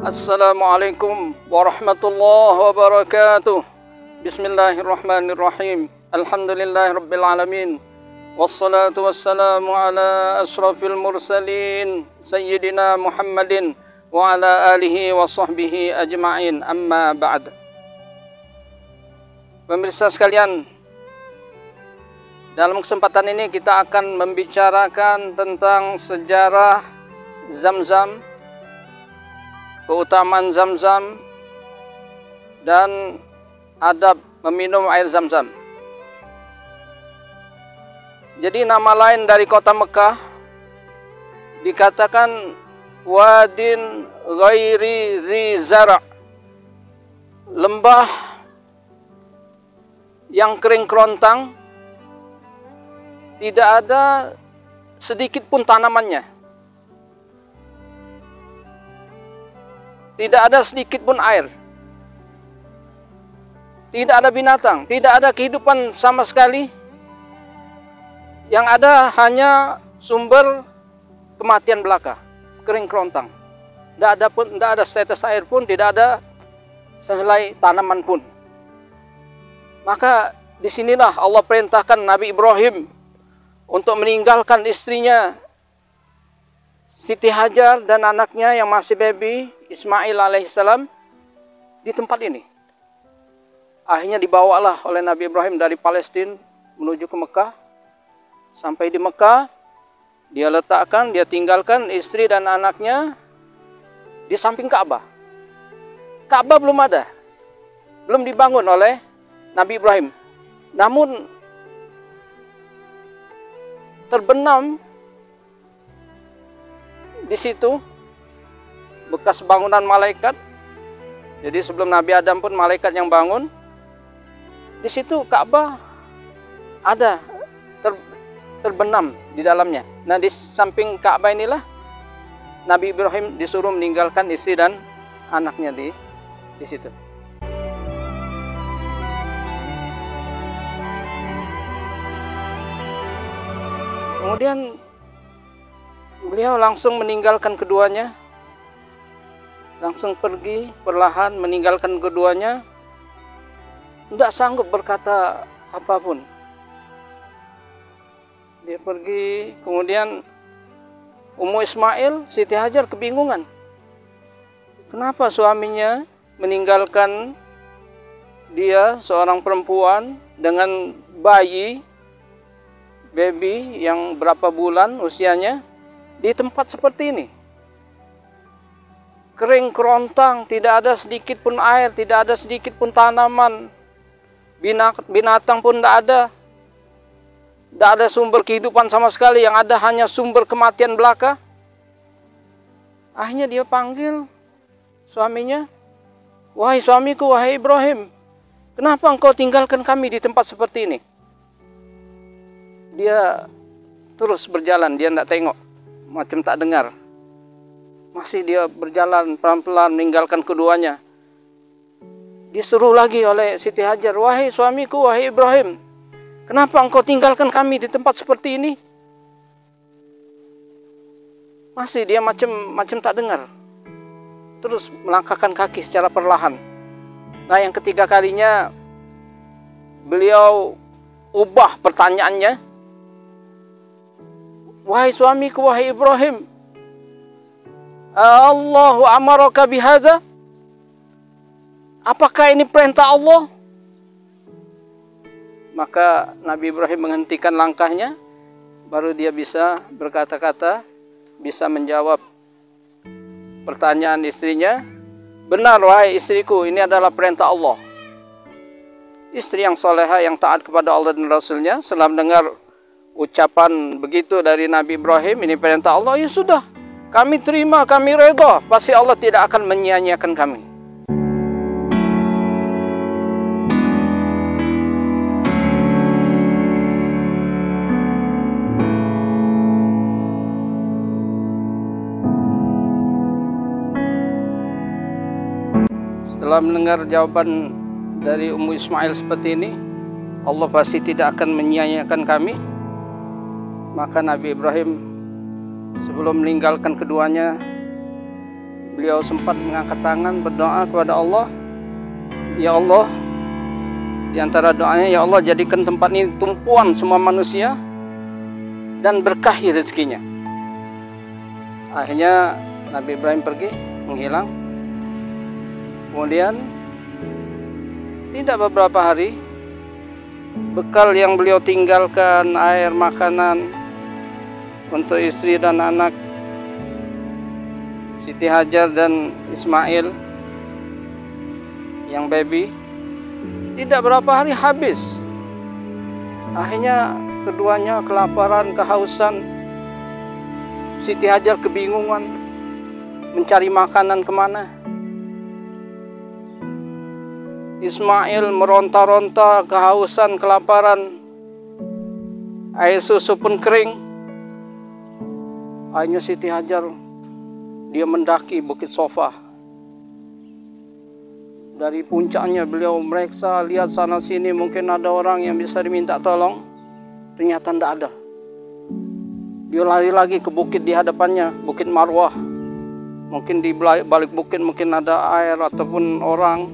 Assalamualaikum warahmatullahi wabarakatuh. Bismillahirrahmanirrahim. Alhamdulillahirabbil alamin. Wassalatu wassalamu ala asyrafil mursalin sayyidina Muhammadin wa ala alihi wa sahbihi ajma'in. Amma ba'd. Pemirsa sekalian, dalam kesempatan ini kita akan membicarakan tentang sejarah Zamzam, keutamaan Zamzam, dan adab meminum air Zamzam. Jadi nama lain dari kota Mekah dikatakan Wadin Ghairi Zi Zara', lembah yang kering kerontang, tidak ada sedikit pun tanamannya, tidak ada sedikit pun air, tidak ada binatang, tidak ada kehidupan sama sekali. Yang ada hanya sumber kematian belaka, kering kerontang. Tidak ada setetes air pun, tidak ada sehelai tanaman pun. Maka disinilah Allah perintahkan Nabi Ibrahim untuk meninggalkan istrinya Siti Hajar dan anaknya yang masih baby Ismail alaihissalam di tempat ini. Akhirnya dibawalah oleh Nabi Ibrahim dari Palestina menuju ke Mekah. Sampai di Mekah, dia letakkan, dia tinggalkan istri dan anaknya di samping Ka'bah. Ka'bah belum ada, belum dibangun oleh Nabi Ibrahim. Namun terbenam di situ bekas bangunan malaikat. Jadi sebelum Nabi Adam pun malaikat yang bangun. Di situ Ka'bah ada terbenam di dalamnya. Nah, di samping Ka'bah inilah Nabi Ibrahim disuruh meninggalkan istri dan anaknya di situ. Kemudian beliau langsung meninggalkan keduanya, langsung pergi perlahan meninggalkan keduanya, tidak sanggup berkata apapun. Dia pergi, kemudian Ummu Ismail, Siti Hajar kebingungan. Kenapa suaminya meninggalkan dia, seorang perempuan dengan bayi, baby yang berapa bulan usianya, di tempat seperti ini. Kering kerontang, tidak ada sedikit pun air, tidak ada sedikit pun tanaman, binatang pun tidak ada. Tidak ada sumber kehidupan sama sekali, yang ada hanya sumber kematian belaka. Akhirnya dia panggil suaminya, "Wahai suamiku, wahai Ibrahim, kenapa engkau tinggalkan kami di tempat seperti ini?" Dia terus berjalan, dia tidak tengok, macam tak dengar. Masih dia berjalan pelan-pelan meninggalkan keduanya. Disuruh lagi oleh Siti Hajar, "Wahai suamiku, wahai Ibrahim, kenapa engkau tinggalkan kami di tempat seperti ini?" Masih dia macam tak dengar. Terus melangkahkan kaki secara perlahan. Nah, yang ketiga kalinya beliau ubah pertanyaannya. "Wahai suamiku, wahai Ibrahim, Allahu amaraka bihaza? Apakah ini perintah Allah?" Maka Nabi Ibrahim menghentikan langkahnya, baru dia bisa berkata-kata, bisa menjawab pertanyaan istrinya. "Benar wahai istriku, ini adalah perintah Allah." Istri yang soleha, yang taat kepada Allah dan Rasulnya, setelah mendengar ucapan begitu dari Nabi Ibrahim, ini perintah Allah, ya sudah, kami terima, kami redha, pasti Allah tidak akan menyia-nyiakan kami. Setelah mendengar jawaban dari Ummu Ismail seperti ini, Allah pasti tidak akan menyia-nyiakan kami. Maka Nabi Ibrahim sebelum meninggalkan keduanya, beliau sempat mengangkat tangan berdoa kepada Allah, ya Allah, di antara doanya, ya Allah jadikan tempat ini tumpuan semua manusia dan berkahi rezekinya. Akhirnya Nabi Ibrahim pergi, menghilang. Kemudian tidak beberapa hari, bekal yang beliau tinggalkan, air, makanan untuk istri dan anak Siti Hajar dan Ismail yang baby, tidak berapa hari habis. Akhirnya keduanya kelaparan, kehausan. Siti Hajar kebingungan mencari makanan kemana. Ismail meronta-ronta, kehausan, kelaparan. Air susu pun kering. Akhirnya Siti Hajar, dia mendaki Bukit Sofa. Dari puncaknya beliau meriksa, lihat sana sini, mungkin ada orang yang bisa diminta tolong. Ternyata tidak ada. Dia lari lagi ke bukit di hadapannya, Bukit Marwah. Mungkin di balik bukit mungkin ada air ataupun orang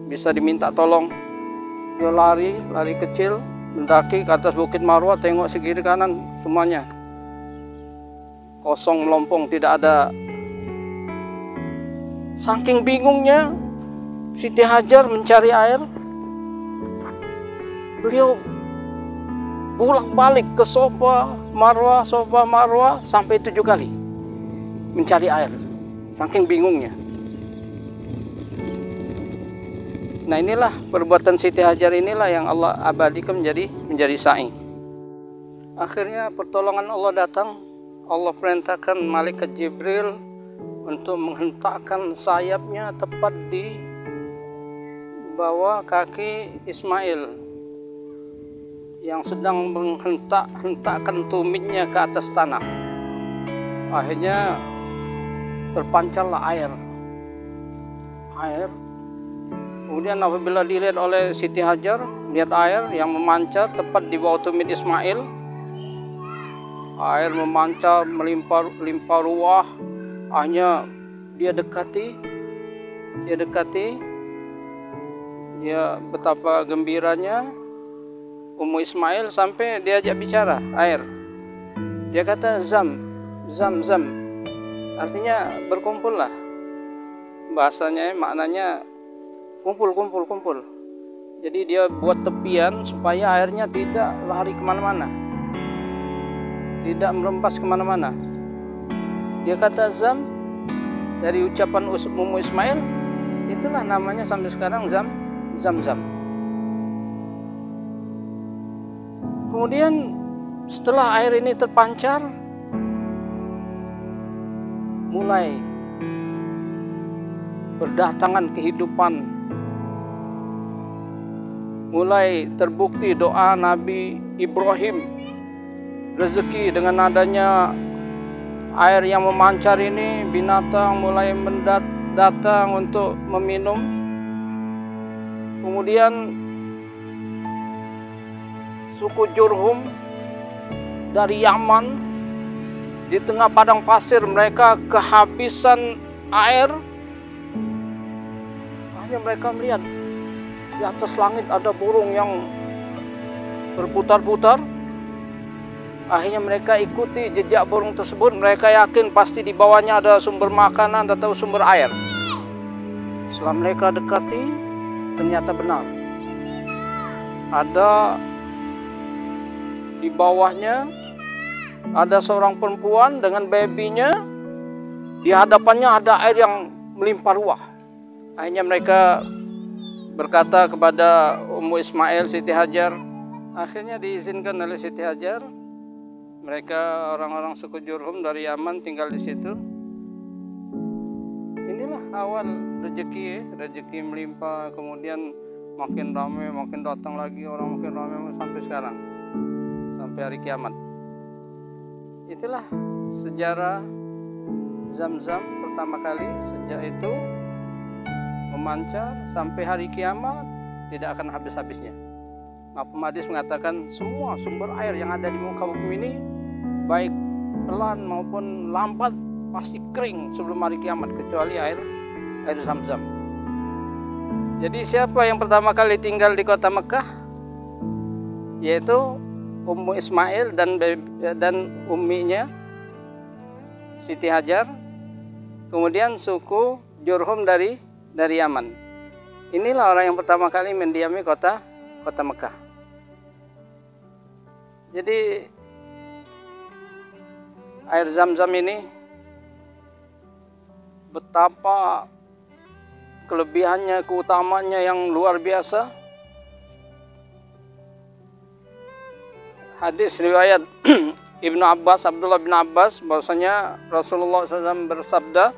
bisa diminta tolong. Dia lari kecil, mendaki ke atas Bukit Marwah, tengok sekiri kanan semuanya kosong, melompong, tidak ada. Saking bingungnya Siti Hajar mencari air, beliau bolak-balik ke Sofa Marwah sampai 7 kali mencari air, saking bingungnya. Nah, inilah perbuatan Siti Hajar, inilah yang Allah abadikan menjadi sa'i. Akhirnya pertolongan Allah datang. Allah perintahkan malaikat Jibril untuk menghentakkan sayapnya tepat di bawah kaki Ismail yang sedang menghentakkan tumitnya ke atas tanah. Akhirnya terpancarlah air. Kemudian apabila dilihat oleh Siti Hajar, lihat air yang memancar tepat di bawah tumit Ismail. Air memancar melimpah ruah. Akhirnya dia dekati. Dia betapa gembiranya Ummu Ismail sampai diajak bicara air. Dia kata zam. Artinya berkumpullah. Bahasanya maknanya kumpul. Jadi dia buat tepian supaya airnya tidak lari kemana-mana, tidak merembas kemana-mana. Dia kata zam, dari ucapan Ummu Ismail, itulah namanya sampai sekarang zam. Kemudian setelah air ini terpancar, mulai berdatangan kehidupan, mulai terbukti doa Nabi Ibrahim, rezeki dengan adanya air yang memancar ini, binatang mulai datang untuk meminum. Kemudian suku Jurhum dari Yaman, di tengah padang pasir mereka kehabisan air. Akhirnya mereka melihat di atas langit ada burung yang berputar-putar. Akhirnya mereka ikuti jejak burung tersebut. Mereka yakin pasti di bawahnya ada sumber makanan atau sumber air. Setelah mereka dekati, ternyata benar. Ada di bawahnya ada seorang perempuan dengan babynya. Di hadapannya ada air yang melimpah ruah. Akhirnya mereka berkata kepada Ummu Ismail, Siti Hajar. Akhirnya diizinkan oleh Siti Hajar. Mereka orang-orang suku Jurhum dari Yaman tinggal di situ. Inilah awal rezeki melimpah, kemudian makin ramai, makin datang lagi orang, makin ramai sampai sekarang, sampai hari kiamat. Itulah sejarah Zam-Zam pertama kali. Sejak itu memancar sampai hari kiamat, tidak akan habis-habisnya. Maka hadis mengatakan semua sumber air yang ada di muka bumi ini, baik pelan maupun lambat, pasti kering sebelum hari kiamat kecuali air Zam-Zam. Jadi siapa yang pertama kali tinggal di kota Mekah? Yaitu Ummu Ismail dan umminya Siti Hajar. Kemudian suku Jurhum dari Yaman. Inilah orang yang pertama kali mendiami kota Mekah. Jadi air Zam-Zam ini betapa kelebihannya, keutamaannya yang luar biasa. Hadis riwayat Ibnu Abbas, Abdullah bin Abbas, bahwasanya Rasulullah SAW bersabda,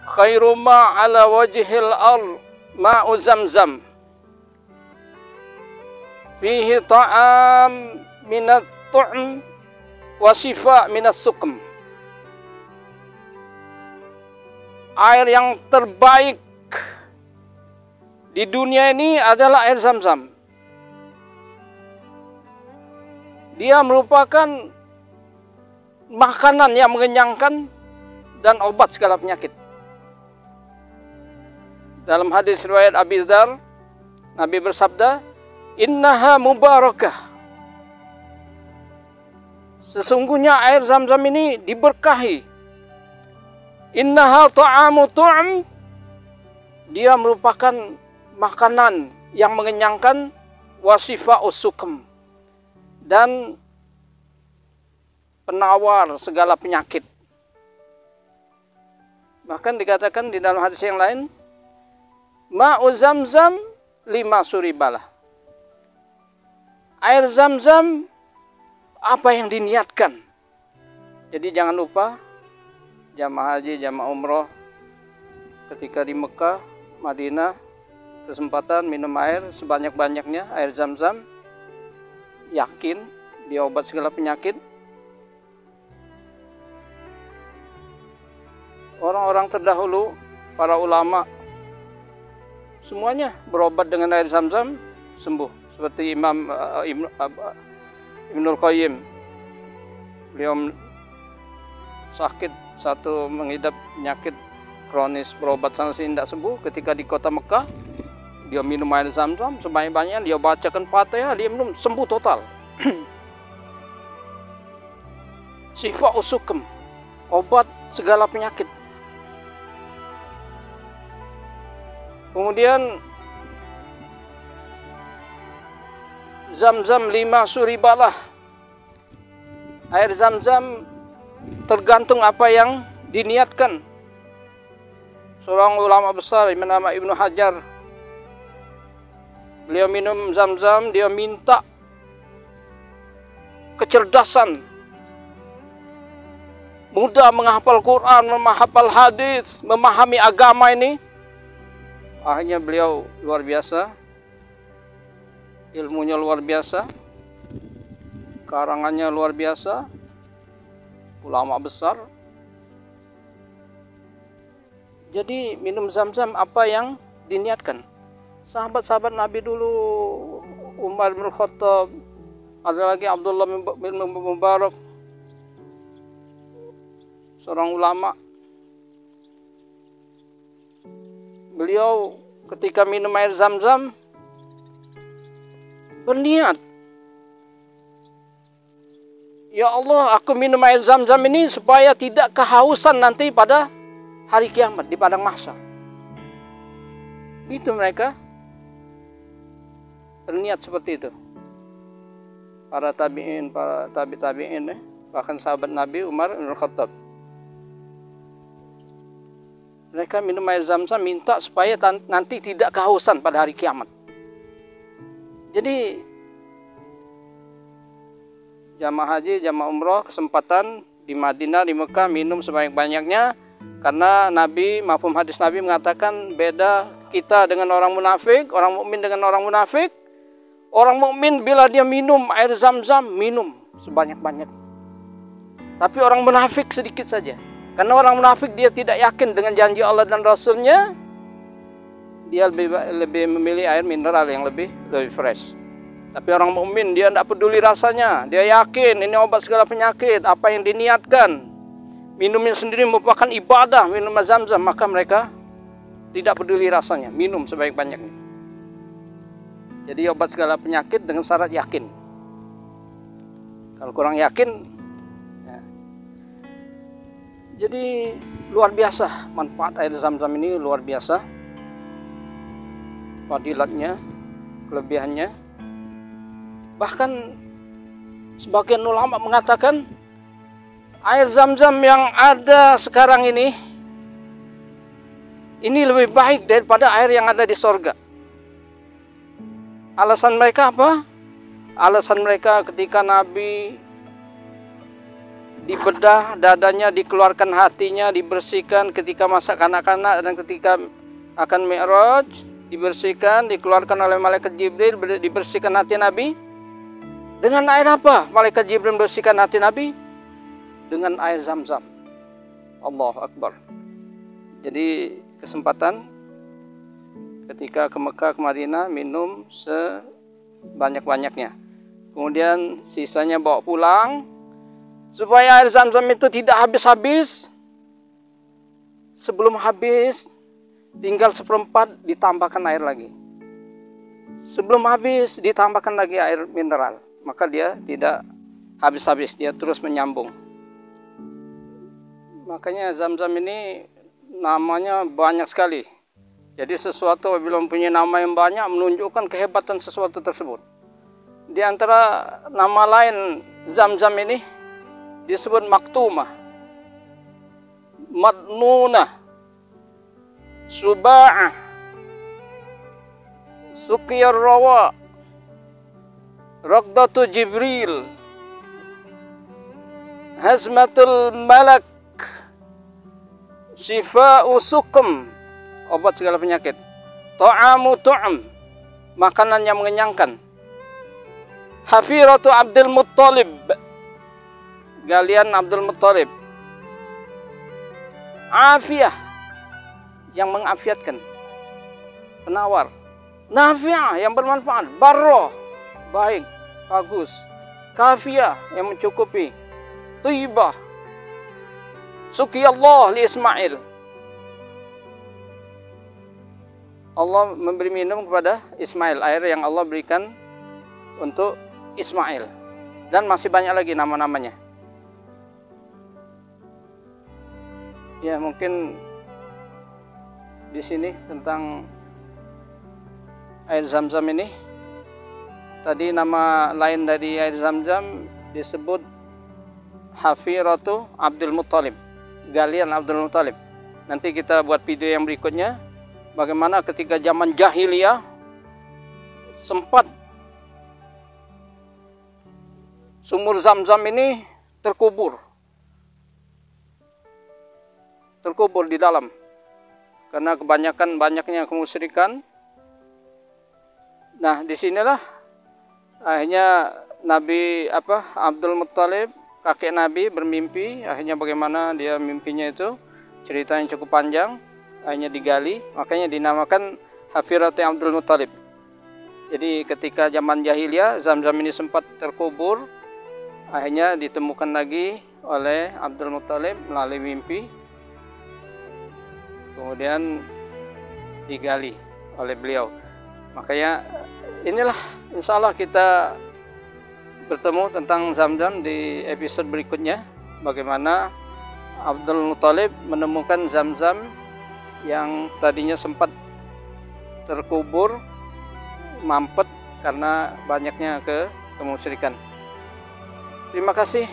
khairu ma ala wajhil ard ma'u Zamzam fihi ta'am minat tu'm wa shifa minas suqm. Air yang terbaik di dunia ini adalah air Zam-Zam. Dia merupakan makanan yang mengenyangkan dan obat segala penyakit. Dalam hadis riwayat Abi Dzar, Nabi bersabda, innaha mubarakah. Sesungguhnya air Zam-Zam ini diberkahi. Innaha ta'amu tu'am. Dia merupakan makanan yang mengenyangkan, wasifa'us suqm, dan penawar segala penyakit. Bahkan dikatakan di dalam hadis yang lain, ma'u Zamzam lima suribalah. Air Zam-Zam apa yang diniatkan. Jadi jangan lupa jamaah haji, jamaah umroh ketika di Mekah, Madinah, kesempatan minum air sebanyak-banyaknya, air Zam-Zam. Yakin dia obat segala penyakit. Orang-orang terdahulu, para ulama, semuanya berobat dengan air Zam-Zam, sembuh. Seperti Imam Ibnul Qayyim, beliau sakit satu, mengidap penyakit kronis, berobat sana sini tidak sembuh. Ketika di kota Mekah, dia minum air Zam-Zam sebanyak-banyaknya, dia bacakan Fatihah, dia minum, sembuh total. Syifa usukum, obat segala penyakit. Kemudian Zam-Zam lima suribalah. Air Zam-Zam tergantung apa yang diniatkan. Seorang ulama besar bernama Ibnu Hajar, beliau minum Zam-Zam, dia minta kecerdasan, mudah menghafal Quran, menghafal hadis, memahami agama ini. Akhirnya beliau luar biasa, ilmunya luar biasa, karangannya luar biasa, ulama besar. Jadi minum Zam-Zam apa yang diniatkan. Sahabat-sahabat Nabi dulu, Umar bin Khattab, ada lagi Abdullah bin Mubarak, seorang ulama. Beliau ketika minum air Zam-Zam berniat, ya Allah, aku minum air Zam-Zam ini supaya tidak kehausan nanti pada hari kiamat di padang mahsyar. Itu mereka berniat seperti itu. Para tabi'in, para tabi'in, bahkan sahabat Nabi Umar bin Khattab. Mereka minum air Zam-Zam minta supaya nanti tidak kehausan pada hari kiamat. Jadi jamaah haji, jamaah umroh kesempatan di Madinah, di Mekah minum sebanyak-banyaknya, karena Nabi, mafhum hadis Nabi mengatakan beda kita dengan orang munafik, orang mukmin dengan orang munafik. Orang mukmin bila dia minum air Zam-Zam, minum sebanyak-banyak. Tapi orang munafik sedikit saja. Karena orang munafik dia tidak yakin dengan janji Allah dan Rasulnya, dia lebih memilih air mineral yang lebih fresh. Tapi orang mukmin dia tidak peduli rasanya, dia yakin ini obat segala penyakit, apa yang diniatkan, minumnya sendiri merupakan ibadah, minum Zam-Zam, maka mereka tidak peduli rasanya, minum sebanyak-banyaknya. Jadi obat segala penyakit dengan syarat yakin. Kalau kurang yakin, ya. Jadi luar biasa manfaat air Zam-Zam ini, luar biasa fadilatnya, kelebihannya. Bahkan sebagian ulama mengatakan air Zam-Zam yang ada sekarang ini lebih baik daripada air yang ada di sorga. Alasan mereka apa? Alasan mereka ketika Nabi dibedah dadanya, dikeluarkan hatinya, dibersihkan ketika masa kanak-kanak dan ketika akan Mi'raj, dibersihkan, dikeluarkan oleh malaikat Jibril, dibersihkan hati Nabi. Dengan air apa malaikat Jibril membersihkan hati Nabi? Dengan air Zam-Zam. Allahu Akbar. Jadi kesempatan ketika ke Mekah, ke Madinah, minum sebanyak-banyaknya. Kemudian sisanya bawa pulang, supaya air Zam-Zam itu tidak habis-habis. Sebelum habis, tinggal 1/4 ditambahkan air lagi. Sebelum habis, ditambahkan lagi air mineral. Maka dia tidak habis-habis, dia terus menyambung. Makanya Zam-Zam ini namanya banyak sekali. Jadi sesuatu apabila mempunyai nama yang banyak menunjukkan kehebatan sesuatu tersebut. Di antara nama lain Zam-Zam ini disebut Maktumah, Madnunah, Suba'ah, Suqiyar Rawa, Raqdatu Jibril, Hazmatul Malak, Shifa'u Suqm, obat segala penyakit, Ta'amu Tu'am, makanan yang mengenyangkan, Hafiratu Abdul Muttalib, galian Abdul Muttalib, Afiyah, yang mengafiatkan, penawar, Nafi'ah, yang bermanfaat, Barroh, baik, bagus, Kafiyah, yang mencukupi, Thayyibah, Suqiyallah li Ismail, Allah memberi minum kepada Ismail, air yang Allah berikan untuk Ismail. Dan masih banyak lagi nama-namanya. Ya, mungkin di sini tentang air Zam-Zam ini. Tadi nama lain dari air Zam-Zam disebut Hafiratu Abdul Muttalib, galian Abdul Muttalib. Nanti kita buat video yang berikutnya, bagaimana ketika zaman jahiliyah sempat sumur Zam-Zam ini terkubur di dalam karena banyaknya kemusyrikan. Nah, disinilah akhirnya Abdul Muttalib, kakek Nabi, bermimpi. Akhirnya bagaimana dia mimpinya itu, cerita yang cukup panjang, akhirnya digali, makanya dinamakan Hafiratu Abdul Muttalib. Jadi ketika zaman jahiliyah Zam-Zam ini sempat terkubur, akhirnya ditemukan lagi oleh Abdul Muttalib melalui mimpi, kemudian digali oleh beliau. Makanya inilah insya Allah kita bertemu tentang Zam-Zam di episode berikutnya, bagaimana Abdul Muttalib menemukan Zam-Zam yang tadinya sempat terkubur, mampet karena banyaknya kemusyrikan. Terima kasih.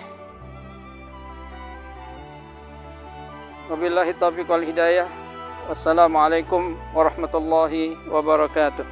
Wabillahi taufiq wal hidayah. Wassalamualaikum warahmatullahi wabarakatuh.